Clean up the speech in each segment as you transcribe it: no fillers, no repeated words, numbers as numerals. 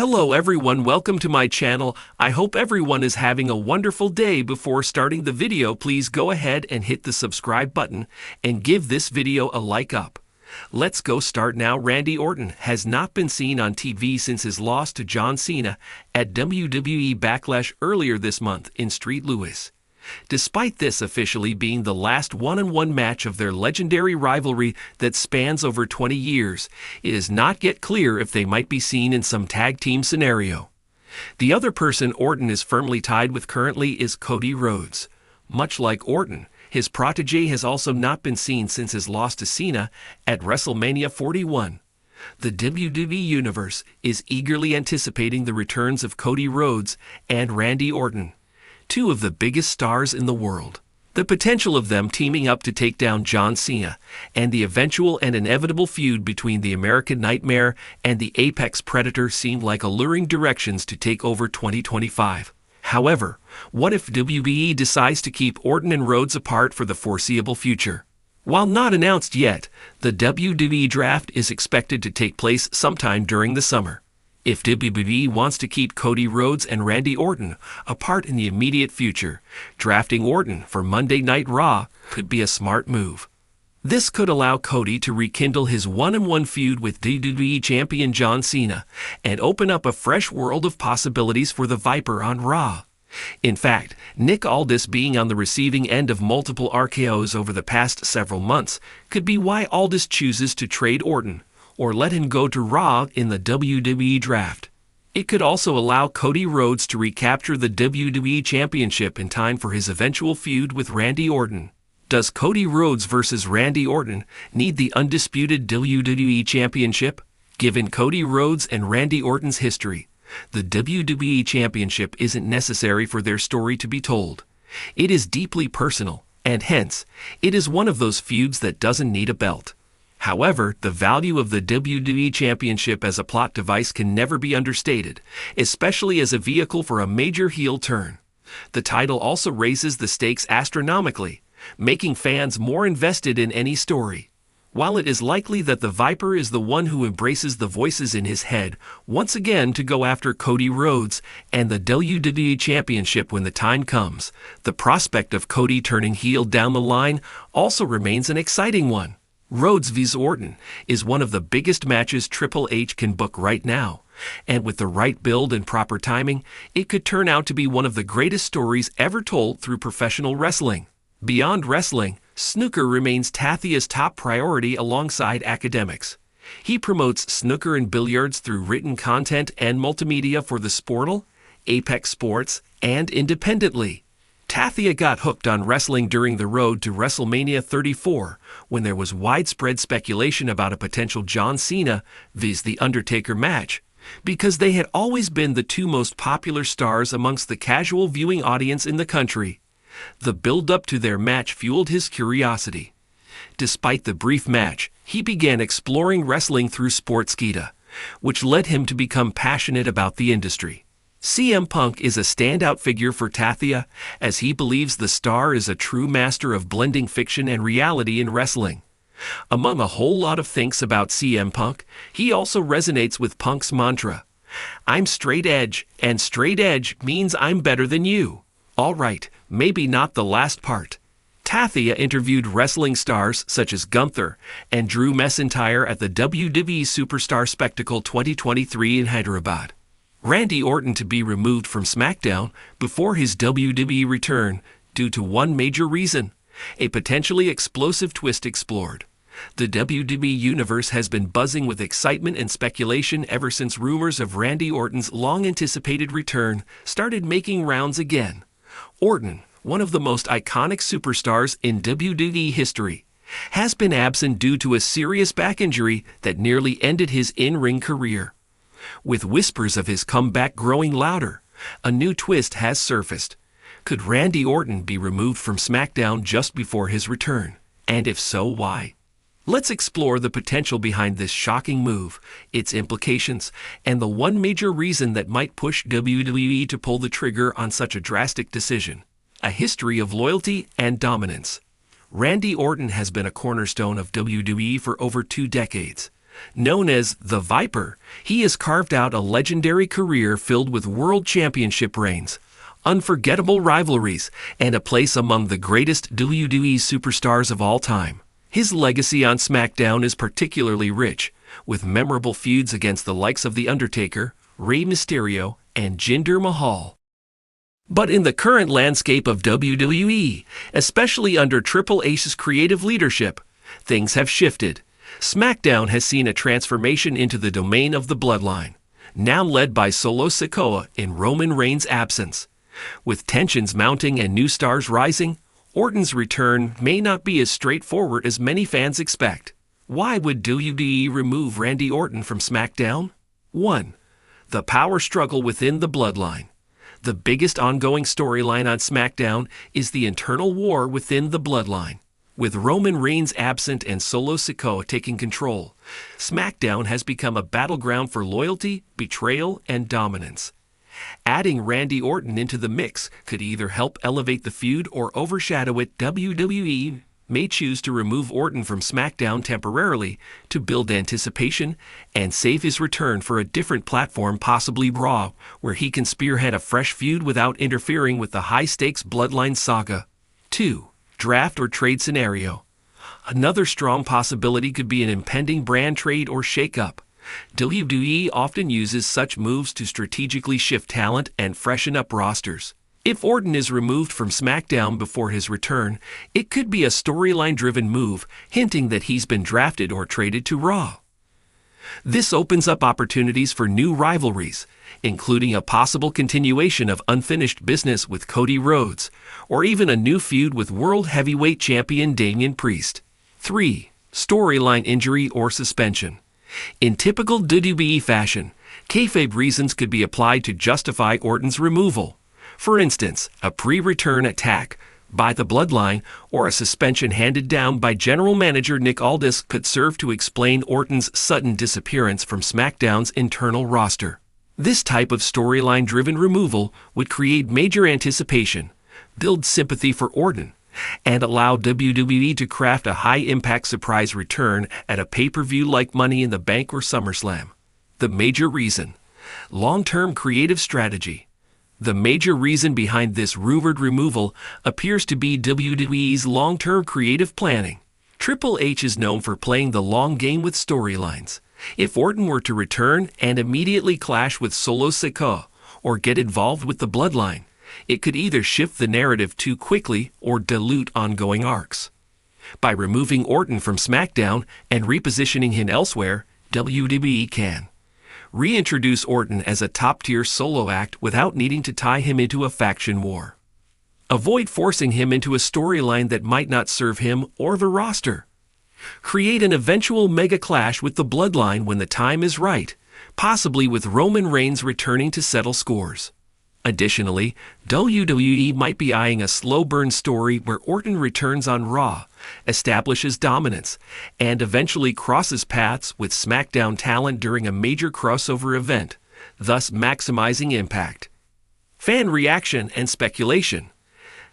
Hello everyone, welcome to my channel. I hope everyone is having a wonderful day. Before starting the video, please go ahead and hit the subscribe button and give this video a like up. Let's go start now. Randy Orton has not been seen on TV since his loss to John Cena at WWE Backlash earlier this month in St. Louis. Despite this officially being the last one-on-one match of their legendary rivalry that spans over 20 years, it is not yet clear if they might be seen in some tag team scenario. The other person Orton is firmly tied with currently is Cody Rhodes. Much like Orton, his protege has also not been seen since his loss to Cena at WrestleMania 41. The WWE Universe is eagerly anticipating the returns of Cody Rhodes and Randy Orton, two of the biggest stars in the world. The potential of them teaming up to take down John Cena, and the eventual and inevitable feud between the American Nightmare and the Apex Predator seem like alluring directions to take over 2025. However, what if WWE decides to keep Orton and Rhodes apart for the foreseeable future? While not announced yet, the WWE draft is expected to take place sometime during the summer. If WWE wants to keep Cody Rhodes and Randy Orton apart in the immediate future, drafting Orton for Monday Night Raw could be a smart move. This could allow Cody to rekindle his one-on-one feud with WWE Champion John Cena and open up a fresh world of possibilities for the Viper on Raw. In fact, Nick Aldis being on the receiving end of multiple RKOs over the past several months could be why Aldis chooses to trade Orton or let him go to Raw in the WWE draft. It could also allow Cody Rhodes to recapture the WWE Championship in time for his eventual feud with Randy Orton. Does Cody Rhodes versus Randy Orton need the undisputed WWE Championship? Given Cody Rhodes and Randy Orton's history, the WWE Championship isn't necessary for their story to be told. It is deeply personal, and hence, it is one of those feuds that doesn't need a belt. However, the value of the WWE Championship as a plot device can never be understated, especially as a vehicle for a major heel turn. The title also raises the stakes astronomically, making fans more invested in any story. While it is likely that the Viper is the one who embraces the voices in his head once again to go after Cody Rhodes and the WWE Championship when the time comes, the prospect of Cody turning heel down the line also remains an exciting one. Rhodes vs. Orton is one of the biggest matches Triple H can book right now, and with the right build and proper timing, it could turn out to be one of the greatest stories ever told through professional wrestling. Beyond wrestling, snooker remains Tathia's top priority alongside academics. He promotes snooker and billiards through written content and multimedia for the Sportal, Apex Sports, and independently. Tathia got hooked on wrestling during the road to WrestleMania 34 when there was widespread speculation about a potential John Cena vs. The Undertaker match, because they had always been the two most popular stars amongst the casual viewing audience in the country. The build-up to their match fueled his curiosity. Despite the brief match, he began exploring wrestling through Sportskeeda, which led him to become passionate about the industry. CM Punk is a standout figure for Tathia, as he believes the star is a true master of blending fiction and reality in wrestling. Among a whole lot of things about CM Punk, he also resonates with Punk's mantra, "I'm straight edge, and straight edge means I'm better than you." Alright, maybe not the last part. Tathia interviewed wrestling stars such as Gunther and Drew McIntyre at the WWE Superstar Spectacle 2023 in Hyderabad. Randy Orton to be removed from SmackDown before his WWE return due to one major reason, a potentially explosive twist explored. The WWE Universe has been buzzing with excitement and speculation ever since rumors of Randy Orton's long-anticipated return started making rounds again. Orton, one of the most iconic superstars in WWE history, has been absent due to a serious back injury that nearly ended his in-ring career. With whispers of his comeback growing louder, a new twist has surfaced. Could Randy Orton be removed from SmackDown just before his return? And if so, why? Let's explore the potential behind this shocking move, its implications, and the one major reason that might push WWE to pull the trigger on such a drastic decision. A history of loyalty and dominance. Randy Orton has been a cornerstone of WWE for over 2 decades. Known as the Viper, he has carved out a legendary career filled with world championship reigns, unforgettable rivalries, and a place among the greatest WWE superstars of all time. His legacy on SmackDown is particularly rich, with memorable feuds against the likes of The Undertaker, Rey Mysterio, and Jinder Mahal. But in the current landscape of WWE, especially under Triple H's creative leadership, things have shifted. SmackDown has seen a transformation into the domain of the Bloodline, now led by Solo Sikoa in Roman Reigns' absence. With tensions mounting and new stars rising, Orton's return may not be as straightforward as many fans expect. Why would WWE remove Randy Orton from SmackDown? 1. The power struggle within the Bloodline. The biggest ongoing storyline on SmackDown is the internal war within the Bloodline. With Roman Reigns absent and Solo Sikoa taking control, SmackDown has become a battleground for loyalty, betrayal, and dominance. Adding Randy Orton into the mix could either help elevate the feud or overshadow it. WWE may choose to remove Orton from SmackDown temporarily to build anticipation and save his return for a different platform, possibly Raw, where he can spearhead a fresh feud without interfering with the high-stakes Bloodline saga. 2. Draft or trade scenario. Another strong possibility could be an impending brand trade or shakeup. WWE often uses such moves to strategically shift talent and freshen up rosters. If Orton is removed from SmackDown before his return, it could be a storyline-driven move, hinting that he's been drafted or traded to Raw. This opens up opportunities for new rivalries, including a possible continuation of unfinished business with Cody Rhodes, or even a new feud with World Heavyweight Champion Damian Priest. 3. Storyline injury or suspension. In typical WWE fashion, kayfabe reasons could be applied to justify Orton's removal. For instance, a pre-return attack by the Bloodline or a suspension handed down by General Manager Nick Aldis could serve to explain Orton's sudden disappearance from SmackDown's internal roster. This type of storyline-driven removal would create major anticipation, build sympathy for Orton, and allow WWE to craft a high-impact surprise return at a pay-per-view like Money in the Bank or SummerSlam. The major reason: long-term creative strategy. The major reason behind this rumored removal appears to be WWE's long-term creative planning. Triple H is known for playing the long game with storylines. If Orton were to return and immediately clash with Solo Sikoa or get involved with the Bloodline, it could either shift the narrative too quickly or dilute ongoing arcs. By removing Orton from SmackDown and repositioning him elsewhere, WWE can reintroduce Orton as a top-tier solo act without needing to tie him into a faction war. Avoid forcing him into a storyline that might not serve him or the roster. Create an eventual mega clash with the Bloodline when the time is right, possibly with Roman Reigns returning to settle scores. Additionally, WWE might be eyeing a slow-burn story where Orton returns on Raw, establishes dominance, and eventually crosses paths with SmackDown talent during a major crossover event, thus maximizing impact. Fan reaction and speculation.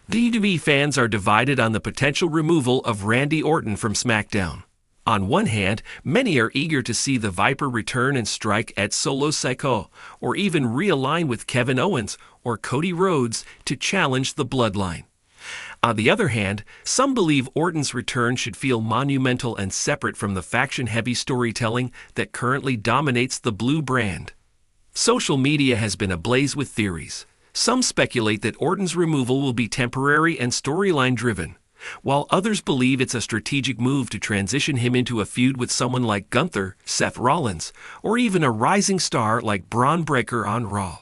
WWE fans are divided on the potential removal of Randy Orton from SmackDown. On one hand, many are eager to see the Viper return and strike at Solo Sikoa, or even realign with Kevin Owens or Cody Rhodes to challenge the Bloodline. On the other hand, some believe Orton's return should feel monumental and separate from the faction-heavy storytelling that currently dominates the blue brand. Social media has been ablaze with theories. Some speculate that Orton's removal will be temporary and storyline-driven, while others believe it's a strategic move to transition him into a feud with someone like Gunther, Seth Rollins, or even a rising star like Braun Breaker on Raw.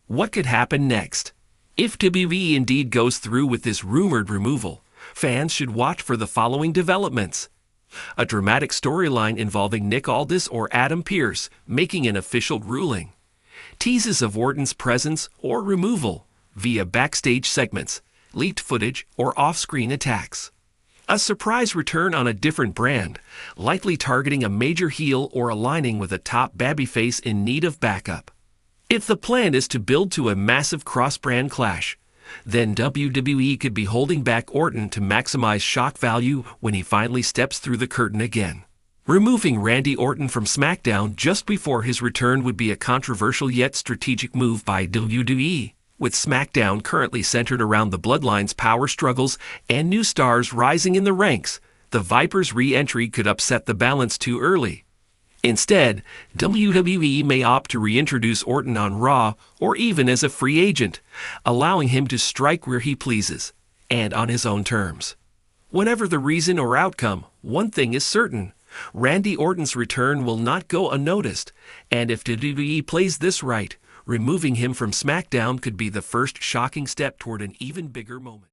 What could happen next? If WWE indeed goes through with this rumored removal, fans should watch for the following developments. A dramatic storyline involving Nick Aldis or Adam Pearce making an official ruling. Teases of Orton's presence or removal via backstage segments, leaked footage, or off-screen attacks. A surprise return on a different brand, likely targeting a major heel or aligning with a top babyface in need of backup. If the plan is to build to a massive cross-brand clash, then WWE could be holding back Orton to maximize shock value when he finally steps through the curtain again. Removing Randy Orton from SmackDown just before his return would be a controversial yet strategic move by WWE. With SmackDown currently centered around the Bloodline's power struggles and new stars rising in the ranks, the Vipers' re-entry could upset the balance too early. Instead, WWE may opt to reintroduce Orton on Raw or even as a free agent, allowing him to strike where he pleases, and on his own terms. Whatever the reason or outcome, one thing is certain. Randy Orton's return will not go unnoticed, and if WWE plays this right, removing him from SmackDown could be the first shocking step toward an even bigger moment.